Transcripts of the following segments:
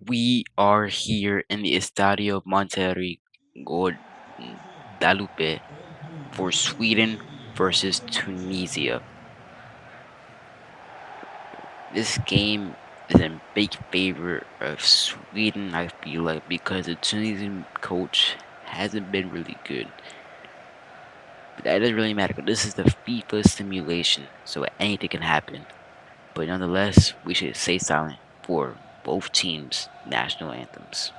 We are here in the Estadio Monterrey Guadalupe for Sweden versus Tunisia. This game is in big favor of Sweden, I feel like, because the Tunisian coach hasn't been really good. But that doesn't really matter because this is the FIFA simulation, so anything can happen. But nonetheless, we should stay silent for both teams' national anthems.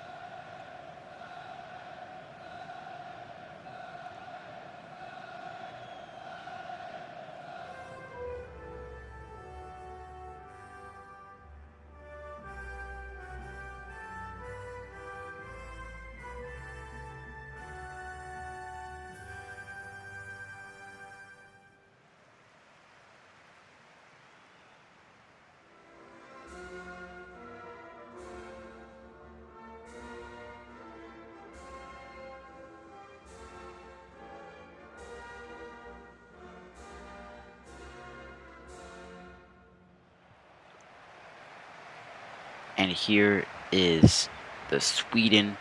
And here is the Sweden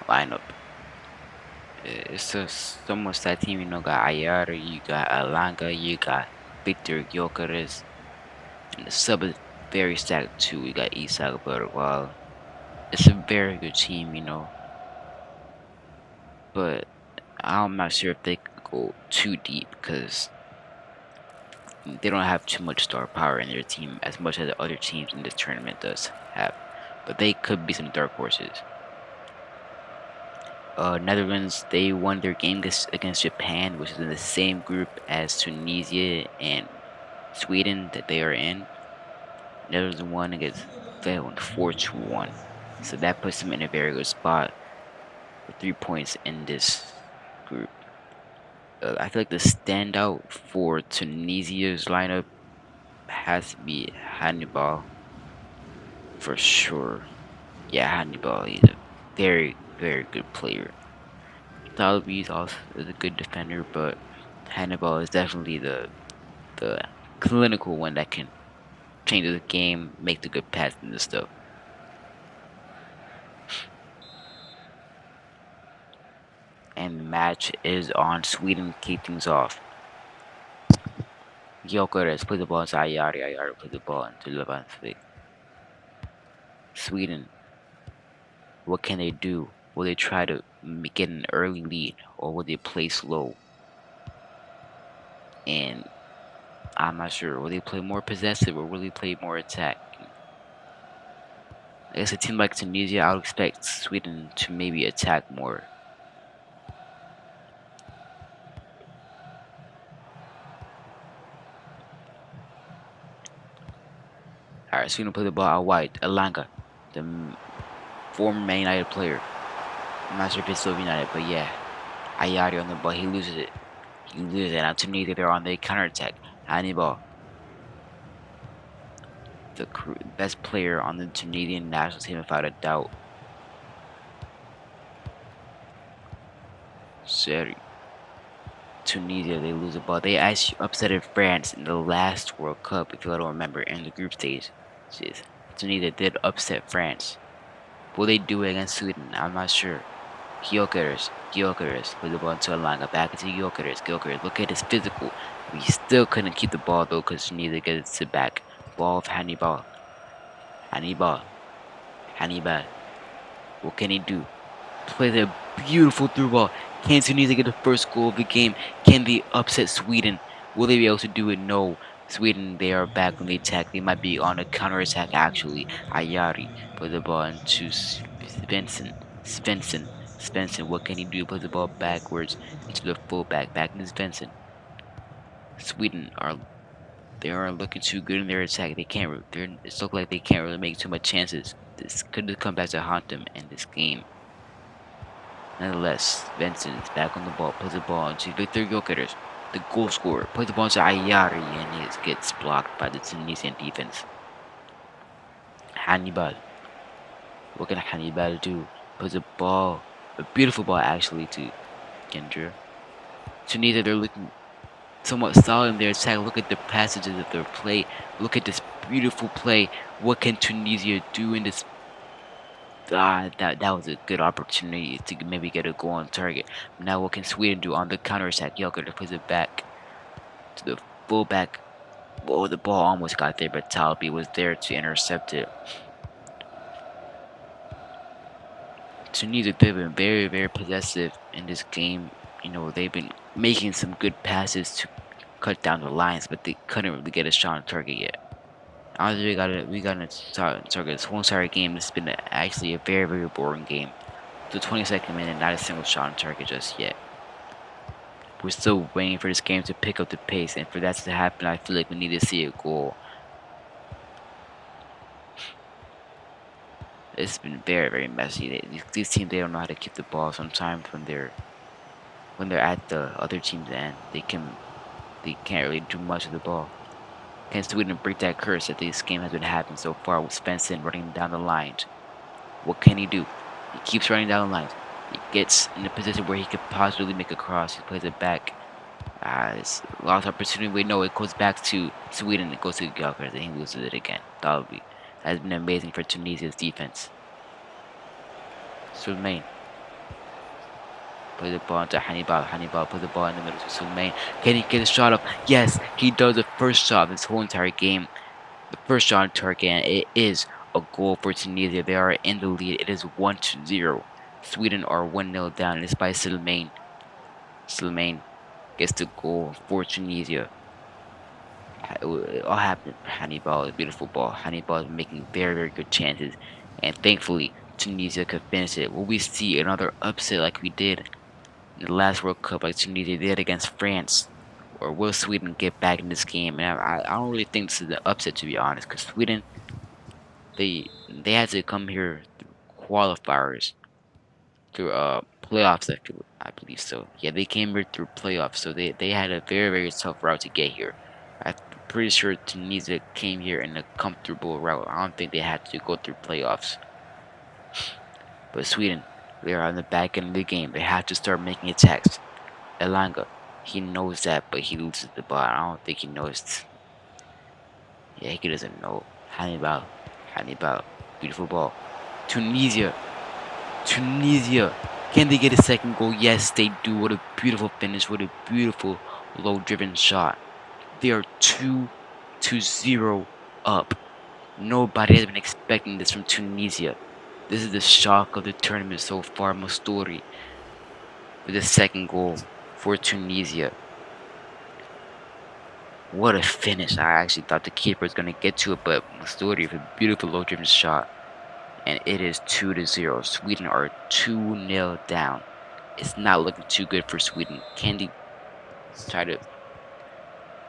lineup. It's a somewhat sad team, got Ayar, you got Alanga, you got Victor Gyökeres, and the sub is very stacked too. We got Isak Bergwall. It's a very good team. But I'm not sure if they could go too deep because they don't have too much star power in their team as much as the other teams in this tournament does have. But they could be some dark horses. Netherlands, they won their game against Japan, which is in the same group as Tunisia and Sweden that they are in. Netherlands won against Finland 4-1. So that puts them in a very good spot with 3 points in this group. I feel like the standout for Tunisia's lineup has to be Hannibal for sure. Yeah, Hannibal, he's a very, very good player. Talbi also is a good defender, but Hannibal is definitely the clinical one that can change the game, make the good pass and stuff. And the match is on. Sweden kick things off. Gyökeres put the ball into Ayari. Ayari put the ball into Levansvik. Sweden, what can they do? Will they try to get an early lead, or will they play slow? And I'm not sure. Will they play more possessive, or will they play more attack? I guess a team like Tunisia, I would expect Sweden to maybe attack more. Alright, Sweden play the ball out wide. Elanga, the former Man United player. I'm not sure if it's still United, but yeah. Ayari on the ball, he loses it. He loses it. Now Tunisia, they're on the counterattack. Hannibal, the best player on the Tunisian national team without a doubt. Seri. Tunisia, they lose the ball. They actually upsetted France in the last World Cup, if you don't remember, in the group stage. Jeez. Tunisia did upset France. Will they do it against Sweden? I'm not sure. Gyökeres, put the ball into Elanga, back into Gyökeres, look at his physical. We still couldn't keep the ball though because Tunisia gets it back. Ball of Hannibal. Hannibal. What can he do? Plays a beautiful through ball. Can Tunisia get the first goal of the game? Can they upset Sweden? Will they be able to do it? No. Sweden, they are back on the attack. They might be on a counter attack actually. Ayari put the ball into Svensson. Svensson, what can he do? Put the ball backwards into the fullback. Back into Svensson. Sweden they are looking too good in their attack. It's look like they can't really make too much chances. This could come back to haunt them in this game. Nonetheless, Vincent is back on the ball, puts the ball into Victor Gyökeres, the goal scorer, puts the ball into Ayari, and it gets blocked by the Tunisian defense. Hannibal. What can Hannibal do? Puts a ball, a beautiful ball actually, to Kendra. Tunisia, they're looking somewhat solid in their attack. Look at the passages of their play. Look at this beautiful play. What can Tunisia do in this that was a good opportunity to maybe get a goal on target. Now what can Sweden do on the counter attack? Joker plays it back to the fullback. Oh, the ball almost got there, but Talby was there to intercept it. Tunisia, they've been very possessive in this game. You know, they've been making some good passes to cut down the lines, but they couldn't really get a shot on target yet. Honestly, we got a shot on target. This whole entire game has been actually a very boring game. The 22nd minute, not a single shot on target just yet. We're still waiting for this game to pick up the pace, and for that to happen, I feel like we need to see a goal. It's been very messy. These teams, they don't know how to keep the ball sometimes when they're at the other team's end. They can't really do much with the ball. Can Sweden break that curse that this game has been happening so far with Svensson running down the lines? What can he do? He keeps running down the lines. He gets in a position where he could possibly make a cross. He plays it back. It's a lost opportunity. We know it goes back to Sweden. It goes to Gyökeres, and he loses it again. That has been amazing for Tunisia's defense. Sulmain plays the ball into Hannibal. Hannibal puts the ball in the middle to Sulmain. Can he get a shot up? Yes, he does the first shot of this whole entire game. The first shot on target, and it is a goal for Tunisia. They are in the lead. It is 1-0. Sweden are 1-0 down, and it's by Sulmain. Sulmain gets the goal for Tunisia. It all happened for Hannibal. A beautiful ball. Hannibal is making very good chances, and thankfully Tunisia could finish it. Will we see another upset like we did in the last World Cup, like Tunisia did against France? Or will Sweden get back in this game? And I don't really think this is an upset, to be honest, because Sweden, they had to come here through qualifiers, through playoffs, I believe so. Yeah, they came here through playoffs, so they had a very tough route to get here. I'm pretty sure Tunisia came here in a comfortable route. I don't think they had to go through playoffs. But Sweden, they are on the back end of the game. They have to start making attacks. Elanga, he knows that, but he loses the ball. I don't think he knows. Yeah, he doesn't know. Hannibal, Hannibal, beautiful ball. Tunisia, Tunisia. Can they get a second goal? Yes, they do. What a beautiful finish. What a beautiful low-driven shot. They are 2-0 up. Nobody has been expecting this from Tunisia. This is the shock of the tournament so far. Mastori with the second goal for Tunisia. What a finish. I actually thought the keeper was going to get to it, but Mastori with a beautiful low-driven shot. And it is 2-0. Sweden are 2-0 down. It's not looking too good for Sweden. Can they try to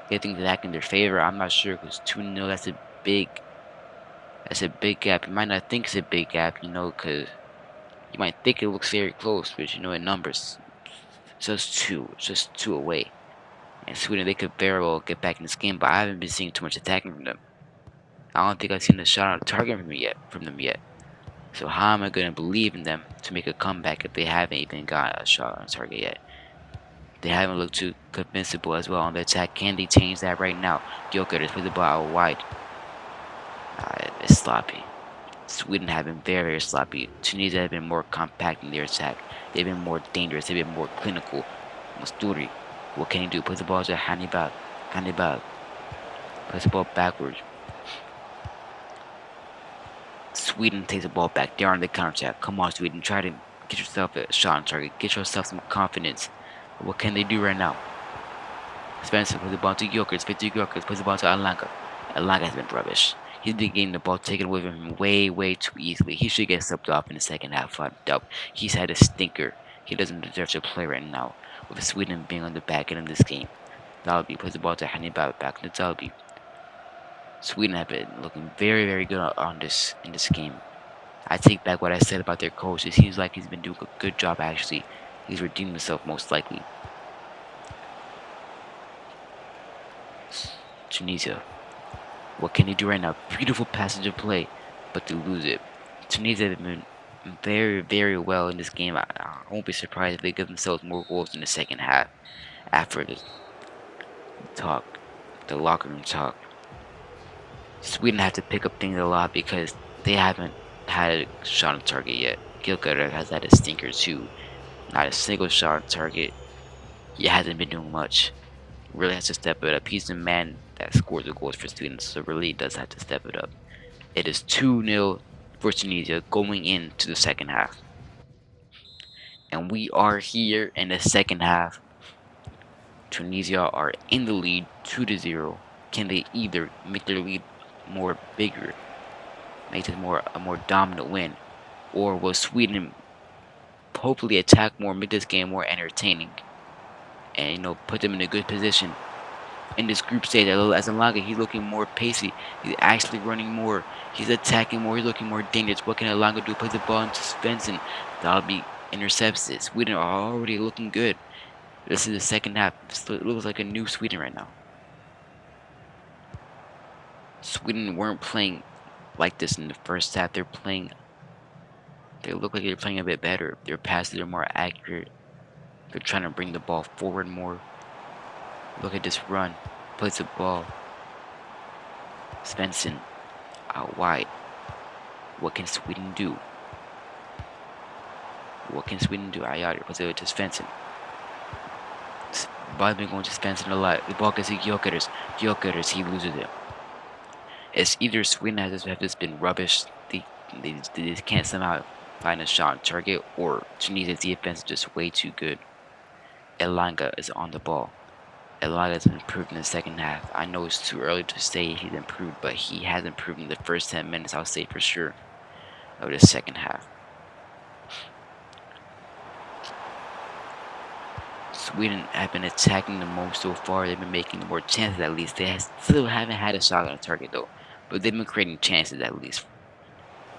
get things back in their favor? I'm not sure, because 2-0, that's a big gap. You might not think it's a big gap, because you might think it looks very close, but in numbers, it's just two away. And Sweden, they could very well get back in this game, but I haven't been seeing too much attacking from them. I don't think I've seen a shot on target from them yet. So how am I going to believe in them to make a comeback if they haven't even got a shot on target yet? They haven't looked too convincible as well on the attack. Can they change that right now? Gyökeres puts the ball out wide. It's sloppy. Sweden have been very sloppy. Tunisia have been more compact in their attack. They've been more dangerous. They've been more clinical. Musturi, what can he do? Puts the ball to Hannibal. Hannibal puts the ball backwards. Sweden takes the ball back. They're on the counter attack. Come on, Sweden. Try to get yourself a shot on target. Get yourself some confidence. What can they do right now? Spencer puts the ball to Gyökeres. Victor Gyökeres puts the ball to Elanga. Elanga has been rubbish. He's been getting the ball taken away from him way too easily. He should get subbed off in the second half. He's had a stinker. He doesn't deserve to play right now, with Sweden being on the back end of this game. Dalby puts the ball to Hannibal, back to Dalby. Sweden have been looking very good in this game. I take back what I said about their coach. It seems like he's been doing a good job, actually. He's redeemed himself, most likely. Tunisia. What can they do right now? Beautiful passage of play, but they lose it. Tunisia have been very well in this game. I won't be surprised if they give themselves more goals in the second half after the locker room talk. Sweden have to pick up things a lot because they haven't had a shot on target yet. Gyökeres has had a stinker too. Not a single shot on target. He hasn't been doing much. Really has to step it up. He's the man that scores the goals for Sweden, so really does have to step it up. It is 2-0 for Tunisia going into the second half. And we are here in the second half. Tunisia are in the lead 2-0. Can they either make their lead more bigger, make it a more dominant win, or will Sweden hopefully attack more, make this game more entertaining, and put them in a good position in this group stage? As Elanga, he's looking more pacey. He's actually running more. He's attacking more. He's looking more dangerous. What can Elanga do? Put the ball into Svensson. That'll be intercepted. Sweden are already looking good. This is the second half. It looks like a new Sweden right now. Sweden weren't playing like this in the first half. They look like they're playing a bit better. Their passes are more accurate. They're trying to bring the ball forward more. Look at this run. Plays the ball. Svensson out wide. What can Sweden do? What can Sweden do? Ayari puts it to Svensson. Ball's been going to Svensson a lot. The ball gets to Gyökeres. Gyökeres, he loses it. It's either Sweden has just been rubbish. They just can't somehow find a shot on target, or Tunisia's defense is just way too good. Elanga is on the ball. Elanga has improved in the second half. I know it's too early to say he's improved, but he has improved in the first 10 minutes, I'll say for sure, of the second half. Sweden have been attacking the most so far. They've been making more chances at least. They still haven't had a shot on target though, but they've been creating chances at least.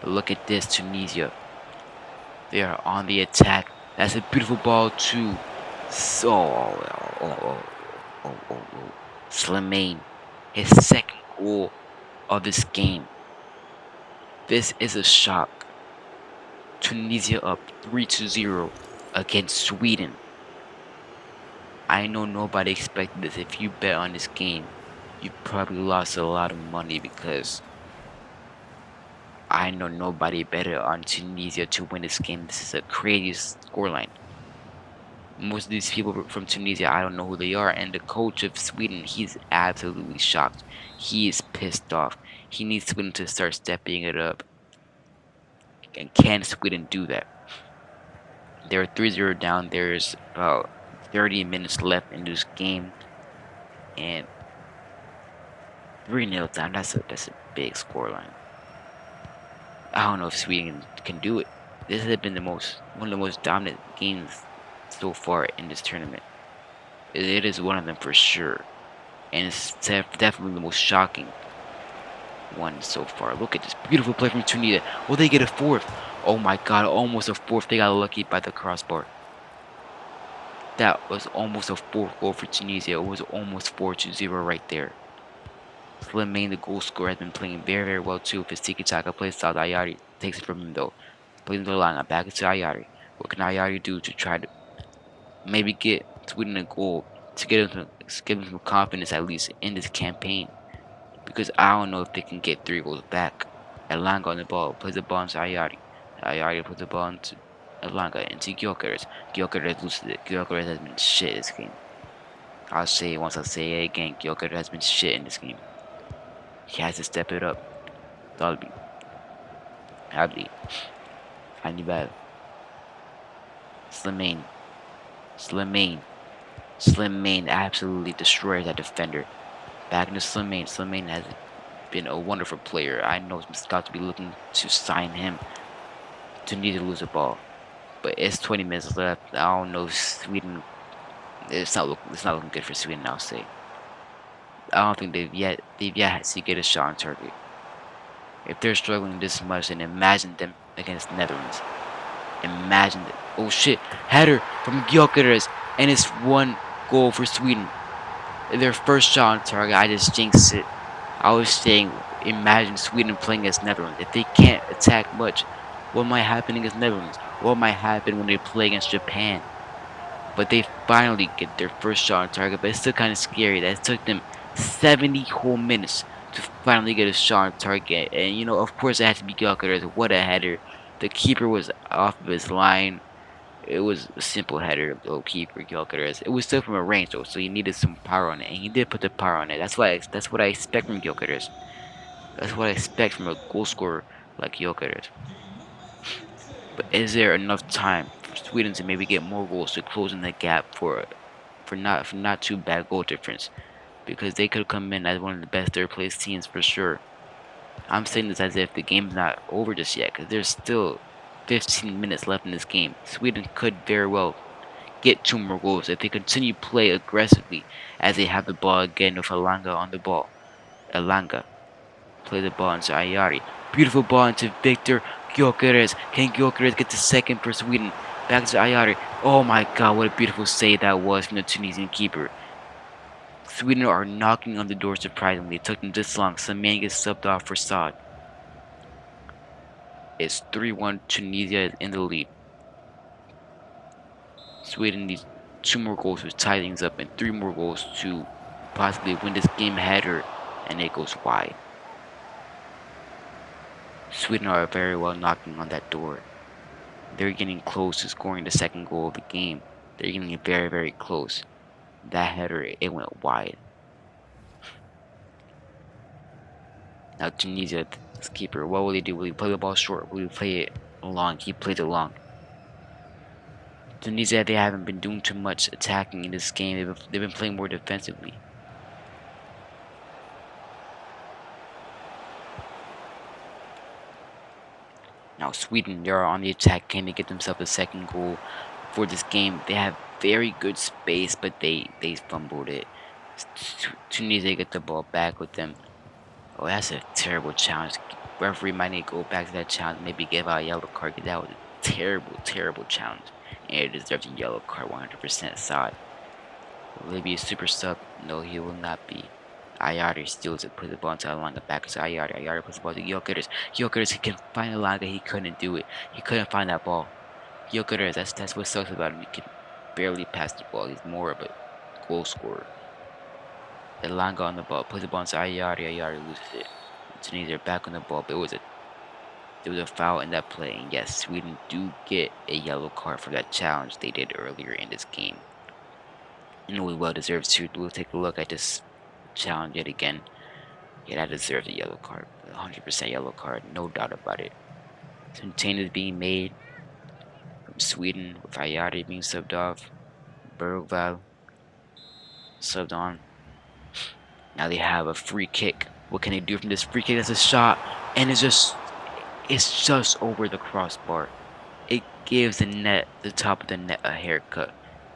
But look at this, Tunisia. They are on the attack. That's a beautiful ball to Slimane. His second goal of this game. This is a shock. Tunisia up 3-0 against Sweden. I know nobody expected this. If you bet on this game, you probably lost a lot of money, because I know nobody betted on Tunisia to win this game. This is a crazy scoreline. Most of these people from Tunisia, I don't know who they are. And the coach of Sweden, he's absolutely shocked. He is pissed off. He needs Sweden to start stepping it up. And can Sweden do that? They're 3-0 down. There's about 30 minutes left in this game. And 3-0 down. That's a big scoreline. I don't know if Sweden can do it. This has been one of the most dominant games so far in this tournament. It is one of them for sure, and it's definitely the most shocking one so far. Look at this beautiful play from Tunisia. Will they get a fourth? Oh my God, almost a fourth. They got lucky by the crossbar. That was almost a fourth goal for Tunisia. It was almost 4-0 right there. Slimane, the goal scorer, has been playing very, very well too. If his tiki-taka play style, Ayari takes it from him though. Plays into the line, back to Ayari. What can Ayari do to try to maybe get Sweden a goal, to give him some confidence at least in this campaign? Because I don't know if they can get 3 goals back. Elanga on the ball, plays the ball into Ayari. Ayari puts the ball into Elanga, into Gyökeres. Gyökeres loses it. Gyökeres has been shit this game. I'll say it once, I'll say it again. Gyökeres has been shit in this game. He has to step it up. Dalby. Abdi. Hannibal. Slimane. Slimane absolutely destroys that defender. Back into Slimane. Slimane has been a wonderful player. I know some scouts will be looking to sign him to need to lose the ball. But it's 20 minutes left. I don't know if Sweden. It's not looking good for Sweden, I'll say. I don't think they've yet to get a shot on target. If they're struggling this much, then imagine them against Netherlands. Imagine that. Oh shit, header from Gyökeres, and it's 1 goal for Sweden. Their first shot on target. I just jinxed it. I was saying, imagine Sweden playing against Netherlands. If they can't attack much, what might happen against Netherlands? What might happen when they play against Japan? But they finally get their first shot on target. But it's still kind of scary that it took them 70 whole minutes to finally get a shot on target. And of course, it had to be Gyökeres. What a header! The keeper was off of his line. It was a simple header of the old keeper Gyökeres. It was still from a range though, so he needed some power on it, and he did put the power on it. That's what I expect from Gyökeres. That's what I expect from a goal scorer like Gyökeres. But is there enough time for Sweden to maybe get more goals to close in the gap for not too bad goal difference? Because they could come in as one of the best third place teams for sure. I'm saying this as if the game's not over just yet, because there's still 15 minutes left in this game. Sweden could very well get 2 more goals if they continue play aggressively as they have the ball again with Elanga on the ball. Elanga play the ball into Ayari. Beautiful ball into Victor Gyökeres. Can Gyökeres get the second for Sweden? Back to Ayari. Oh my god, what a beautiful save that was from the Tunisian keeper. Sweden are knocking on the door surprisingly. It took them this long. Some man gets subbed off for Saad. It's 3-1. Tunisia is in the lead. Sweden needs 2 more goals to tie things up and 3 more goals to possibly win this game header, and it goes wide. Sweden are very well knocking on that door. They're getting close to scoring the second goal of the game. They're getting very, very close. That header, it went wide. Now Tunisia, this keeper, what will he do? Will he play the ball short? Will he play it long? He plays it long. Tunisia, they haven't been doing too much attacking in this game. They've been playing more defensively. Now Sweden, they are on the attack. Can they get themselves a second goal for this game? They have very good space, but they fumbled it. Tunisia get the ball back with them. Oh, that's a terrible challenge. Referee might need to go back to that challenge, maybe give out a yellow card, because that was a terrible, terrible challenge. And it deserves a yellow card 100% side. Will he be a super sub? No, he will not be. Ayari steals it, puts the ball into Alanga, back to Ayari. Ayari puts the ball to Gyökeres. Gyökeres, he can find Alanga, he couldn't do it. He couldn't find that ball. Gyökeres, that's what sucks about him. He can barely pass the ball. He's more of a goal scorer. Elanga on the ball, puts the ball into Ayari. Ayari loses it. Tunisia are back on the ball, but there was a foul in that play. And yes, Sweden do get a yellow card for that challenge they did earlier in this game. And we well deserves to. We'll take a look at this challenge yet again. Yeah, that deserves a yellow card. 100% yellow card, no doubt about it. Some changes being made from Sweden with Ayari being subbed off. Bergvall subbed on. Now they have a free kick. What can they do from this free kick? That's a shot, and it's just over the crossbar. It gives the top of the net, a haircut.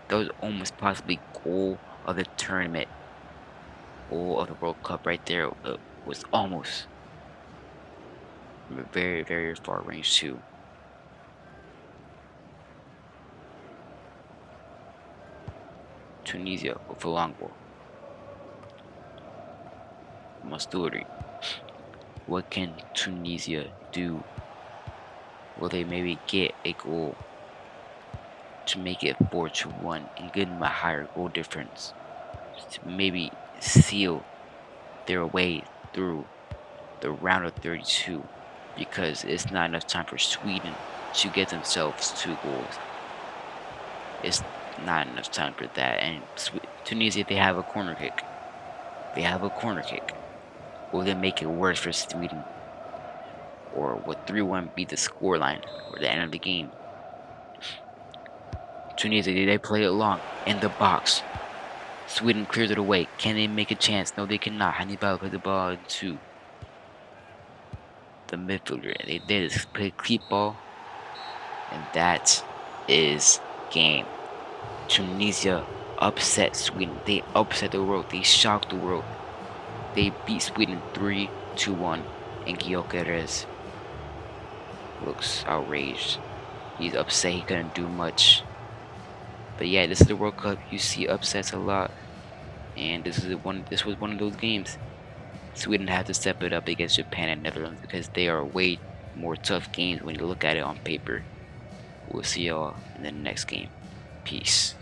That was almost possibly goal of the tournament, goal of the World Cup right there. It was almost from a very, very far range too. Tunisia with a long ball. Mastouri. What can Tunisia do? Will they maybe get a goal to make it 4-1 and give them a higher goal difference to maybe seal their way through the round of 32? Because it's not enough time for Sweden to get themselves 2 goals. It's not enough time for that. And Tunisia, they have a corner kick. They have a corner kick. Will they make it worse for Sweden? Or will 3-1 be the scoreline or the end of the game? Tunisia, they play it long in the box. Sweden clears it away. Can they make a chance? No, they cannot. Hannibal put the ball into the midfielder. They just play cleat ball. And that is game. Tunisia upset Sweden. They upset the world. They shocked the world. They beat Sweden 3-1. And Gyökeres looks outraged. He's upset he couldn't do much. But yeah, this is the World Cup. You see upsets a lot. And this was one of those games. Sweden had to step it up against Japan and Netherlands because they are way more tough games when you look at it on paper. We'll see y'all in the next game. Peace.